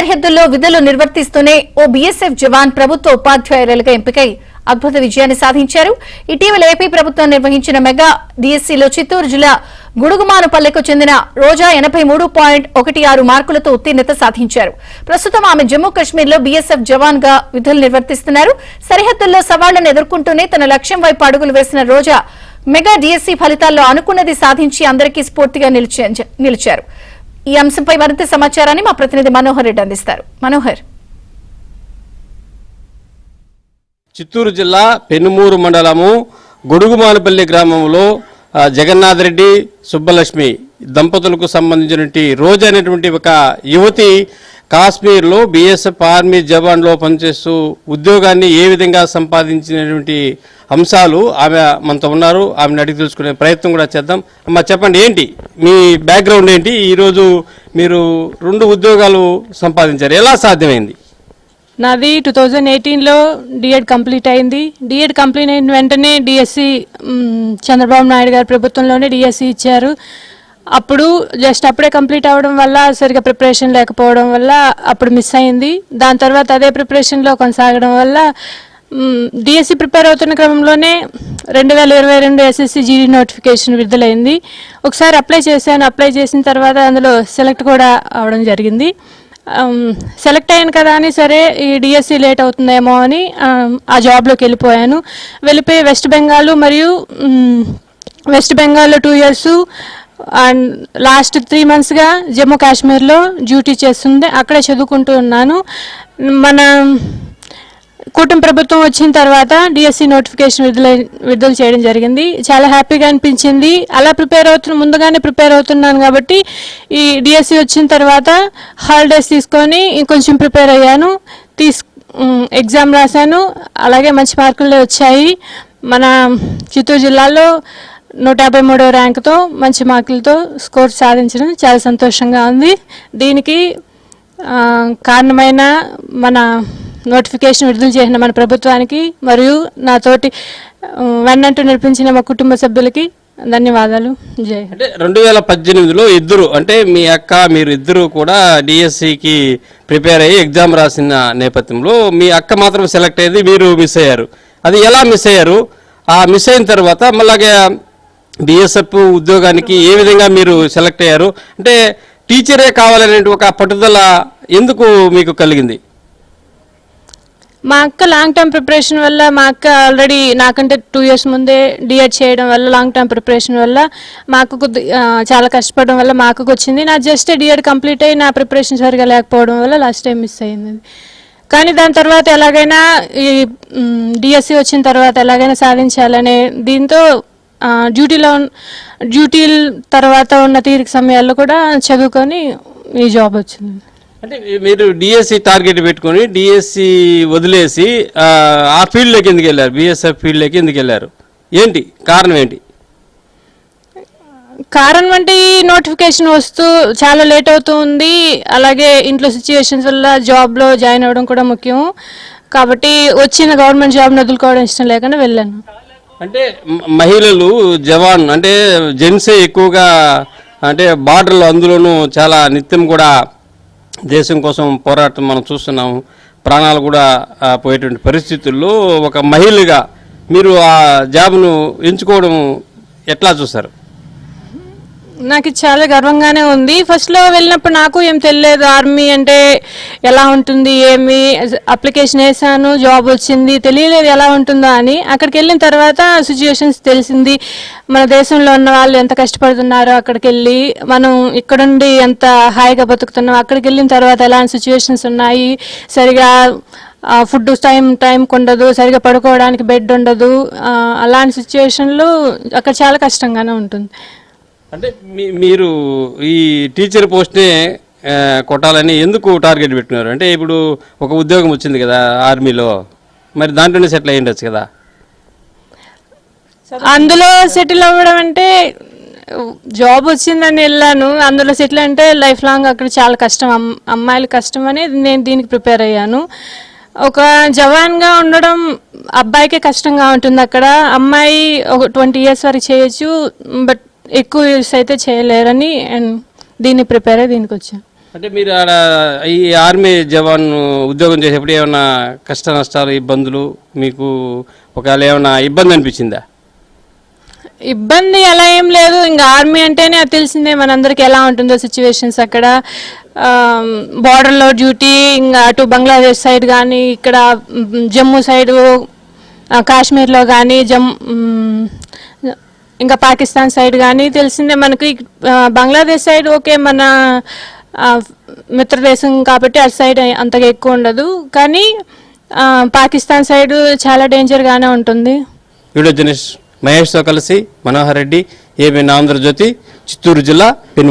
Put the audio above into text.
సరిహద్దుల్లో విధులు నిర్వర్తిస్తూనే ఓ బీఎస్ఎఫ్ జవాన్ ప్రభుత్వ ఉపాధ్యాయురాలుగా ఎంపికై అద్భుత విజయాన్ని సాధించారు. ఇటీవల ఏపీ ప్రభుత్వం నిర్వహించిన మెగా డిఎస్సీలో చిత్తూరు జిల్లా గుడుగుమానుపల్లెకు చెందిన రోజా 83.16 మార్కులతో ఉత్తీర్ణత సాధించారు. ప్రస్తుతం ఆమె జమ్మూ కశ్మీర్లో బీఎస్ఎఫ్ జవాన్ గా విధులు నిర్వర్తిస్తున్నారు. సరిహద్దుల్లో సవాళ్లను ఎదుర్కొంటూనే తన లక్ష్యం వైపు అడుగులు వేసిన రోజా మెగా డిఎస్సీ ఫలితాల్లో అనుకున్నది సాధించి అందరికీ స్ఫూర్తిగా నిలిచారు. ఈ అంశంపై మరింత సమాచారాన్ని మా ప్రతినిధి మనోహర్ రెడ్డి అందిస్తారు. మనోహర్. చిత్తూరు జిల్లా పెనుమూరు మండలము గొడుగుమానపల్లి గ్రామంలో జగన్నాథ్ రెడ్డి సుబ్బలక్ష్మి దంపతులకు సంబంధించినటువంటి రోజా అనేటువంటి ఒక యువతి కాశ్మీర్లో బీఎస్ఎఫ్ ఆర్మీ జవాన్లో పనిచేస్తూ ఉద్యోగాన్ని ఏ విధంగా సంపాదించినటువంటి అంశాలు ఆమె మనతో ఉన్నారు. ఆమెను అడిగి తెలుసుకునే ప్రయత్నం కూడా చేద్దాం. అమ్మ, చెప్పండి, ఏంటి మీ బ్యాక్గ్రౌండ్ ఏంటి? ఈరోజు మీరు 2 ఉద్యోగాలు సంపాదించారు, ఎలా సాధ్యమైంది? నాది 2018లో డిఎడ్ కంప్లీట్ అయింది. డిఎడ్ కంప్లీట్ అయిన వెంటనే డిఎస్సి చంద్రబాబు నాయుడు గారి ప్రభుత్వంలోనే డిఎస్సి ఇచ్చారు. అప్పుడు అప్పుడే కంప్లీట్ అవ్వడం వల్ల సరిగా ప్రిపరేషన్ లేకపోవడం వల్ల అప్పుడు మిస్ అయింది. దాని తర్వాత అదే ప్రిపరేషన్లో కొనసాగడం వల్ల డిఎస్సి ప్రిపేర్ అవుతున్న క్రమంలోనే 2022 ఎస్ఎస్సి జీడీ నోటిఫికేషన్ విడుదలైంది. ఒకసారి అప్లై చేసిన తర్వాత అందులో సెలెక్ట్ కూడా అవడం జరిగింది. సెలెక్ట్ అయ్యాను కదా అని సరే ఈ డిఎస్సి లేట్ అవుతుందేమో అని ఆ జాబ్లోకి వెళ్ళిపోయి వెస్ట్ బెంగాల్లో 2 years అండ్ లాస్ట్ 3 monthsగా జమ్మూ కాశ్మీర్లో డ్యూటీ చేస్తుంది. అక్కడే చదువుకుంటూ ఉన్నాను. మన కూటమి ప్రభుత్వం వచ్చిన తర్వాత డిఎస్సి నోటిఫికేషన్ విడుదల చేయడం జరిగింది. చాలా హ్యాపీగా అనిపించింది. అలా ముందుగానే ప్రిపేర్ అవుతున్నాను కాబట్టి ఈ డిఎస్సి వచ్చిన తర్వాత హాలిడేస్ తీసుకొని ఇంకొంచెం ప్రిపేర్ అయ్యాను. ఎగ్జామ్ రాశాను. అలాగే మంచి మార్కులే వచ్చాయి. మన చిత్తూరు జిల్లాలో 153వ ర్యాంకుతో మంచి మార్కులతో స్కోర్ సాధించడం చాలా సంతోషంగా ఉంది. దీనికి కారణమైన మన నోటిఫికేషన్ విడుదల చేసిన మన ప్రభుత్వానికి మరియు నాతోటి వెన్నంటూ నడిపించిన మా కుటుంబ సభ్యులకి ధన్యవాదాలు. జై. అంటే 2018లో ఇద్దరు, అంటే మీ అక్క మీరు ఇద్దరు కూడా డిఎస్సికి ప్రిపేర్ అయ్యి ఎగ్జామ్ రాసిన నేపథ్యంలో మీ అక్క మాత్రం సెలెక్ట్ అయ్యింది, మీరు మిస్ అయ్యారు. అది ఎలా మిస్ అయ్యారు? ఆ మిస్ అయిన తర్వాత మళ్ళీ బిఎస్ఎఫ్ ఉద్యోగానికి ఏ విధంగా మీరు సెలెక్ట్ అయ్యారు? అంటే టీచరే కావాలనే ఒక పట్టుదల ఎందుకు మీకు కలిగింది? మా అక్క లాంగ్ టర్మ్ ప్రిపరేషన్ వల్ల, మా అక్క ఆల్రెడీ నాకంటే 2 years ముందే డిఎడ్ చేయడం వల్ల, లాంగ్ టర్మ్ ప్రిపరేషన్ వల్ల మా అక్కకు చాలా కష్టపడడం వల్ల మా అక్కకు వచ్చింది. నా డిఎడ్ కంప్లీట్ అయ్యి నా ప్రిపరేషన్ సరిగా లేకపోవడం వల్ల లాస్ట్ టైం మిస్ అయింది. కానీ దాని తర్వాత ఎలాగైనా ఈ డిఎస్సి వచ్చిన తర్వాత ఎలాగైనా సాధించాలనే దీంతో డ్యూటీల తర్వాత ఉన్న తీరిక సమయాల్లో కూడా చదువుకొని ఈ జాబ్ వచ్చింది. అంటే మీరు డిఎస్సి టార్గెట్ పెట్టుకొని డిఎస్సి వదిలేసి ఆ ఫీల్డ్లోకి ఎందుకు వెళ్ళారు? బిఎస్ఎఫ్ ఫీల్డ్లోకి ఎందుకు వెళ్ళారు? ఏంటి కారణం? ఏంటి కారణం అంటే ఈ నోటిఫికేషన్ వస్తూ చాలా లేట్ అవుతుంది. అలాగే ఇంట్లో సిచ్యువేషన్స్ వల్ల జాబ్లో జాయిన్ అవ్వడం కూడా ముఖ్యం కాబట్టి వచ్చిన గవర్నమెంట్ జాబ్ని వదులుకోవడం ఇష్టం లేకుండా వెళ్ళాను. అంటే మహిళలు జవాన్ అంటే జెంట్సే ఎక్కువగా, అంటే బార్డర్లో అందులోనూ చాలా నిత్యం కూడా దేశం కోసం పోరాటం మనం చూస్తున్నాము. ప్రాణాలు కూడా పోయేటువంటి పరిస్థితుల్లో ఒక మహిళగా మీరు ఆ జాబ్ను ఎంచుకోవడం ఎట్లా చూస్తారు? నాకు చాలా గర్వంగానే ఉంది. ఫస్ట్లో వెళ్ళినప్పుడు నాకు ఏం తెలియలేదు ఆర్మీ అంటే ఎలా ఉంటుంది, ఏమి అప్లికేషన్ వేసాను, జాబ్ వచ్చింది, తెలియలేదు ఎలా ఉంటుందో అని. అక్కడికి వెళ్ళిన తర్వాత సిచ్యువేషన్స్ తెలిసింది. మన దేశంలో ఉన్న వాళ్ళు ఎంత కష్టపడుతున్నారో, అక్కడికి వెళ్ళి మనం ఇక్కడుండి ఎంత హాయిగా బతుకుతున్నాం, అక్కడికి వెళ్ళిన తర్వాత ఎలాంటి సిచ్యువేషన్స్ ఉన్నాయి, సరిగా ఫుడ్ టైంకి ఉండదు, సరిగా పడుకోవడానికి బెడ్ ఉండదు. అలాంటి సిచ్యువేషన్లు అక్కడ చాలా కష్టంగానే ఉంటుంది. అంటే మీరు ఈ టీచర్ పోస్ట్నే కొట్టాలని ఎందుకు టార్గెట్ పెట్టుకున్నారు? అంటే ఇప్పుడు ఒక ఉద్యోగం వచ్చింది కదా ఆర్మీలో, మరి దాంట్లోనే సెటిల్ అయ్యి ఉండొచ్చు కదా? అందులో సెటిల్ అవ్వడం అంటే జాబ్ వచ్చిందని వెళ్ళాను, అందులో సెటిల్ అంటే లైఫ్ లాంగ్ అక్కడ చాలా కష్టం, అమ్మాయిలు కష్టం అని నేను దీనికి ప్రిపేర్ అయ్యాను. ఒక జవాన్గా ఉండడం అబ్బాయికే కష్టంగా ఉంటుంది. అక్కడ అమ్మాయి ఒక 20 years వరకు చేయొచ్చు, బట్ ఎక్కువ యూస్ అయితే చేయలేరని దీన్ని ప్రిపేర్ అయ్యి దీనికి వచ్చాను. అంటే మీరు ఆడ ఈ ఆర్మీ జవాన్ ఉద్యోగం చేసేప్పుడు ఏమైనా కష్ట నష్టాలు ఇబ్బందులు మీకు ఒకవేళ ఏమైనా ఇబ్బంది అనిపించిందా? ఇబ్బంది అలా ఏం లేదు. ఇంకా ఆర్మీ అంటేనే అది తెలిసిందే మనందరికి ఎలా ఉంటుందో సిచ్యువేషన్స్ అక్కడ. బార్డర్లో డ్యూటీ, ఇంకా అటు బంగ్లాదేశ్ సైడ్ కానీ, ఇక్కడ జమ్మూ సైడు, కాశ్మీర్లో కానీ, ఇంకా పాకిస్తాన్ సైడ్ కానీ తెలిసిందే మనకి. బంగ్లాదేశ్ సైడ్ ఓకే, మన మిత్రదేశం కాబట్టి అటు సైడ్ అంతగా ఎక్కువ ఉండదు, కానీ పాకిస్తాన్ సైడ్ చాలా డేంజర్గానే ఉంటుంది. వీడియో జర్నలిస్ట్ మహేష్తో కలిసి మనోహర్ రెడ్డి, ఏబిఎన్ ఆంధ్రజ్యోతి, చిత్తూరు జిల్లా, పెను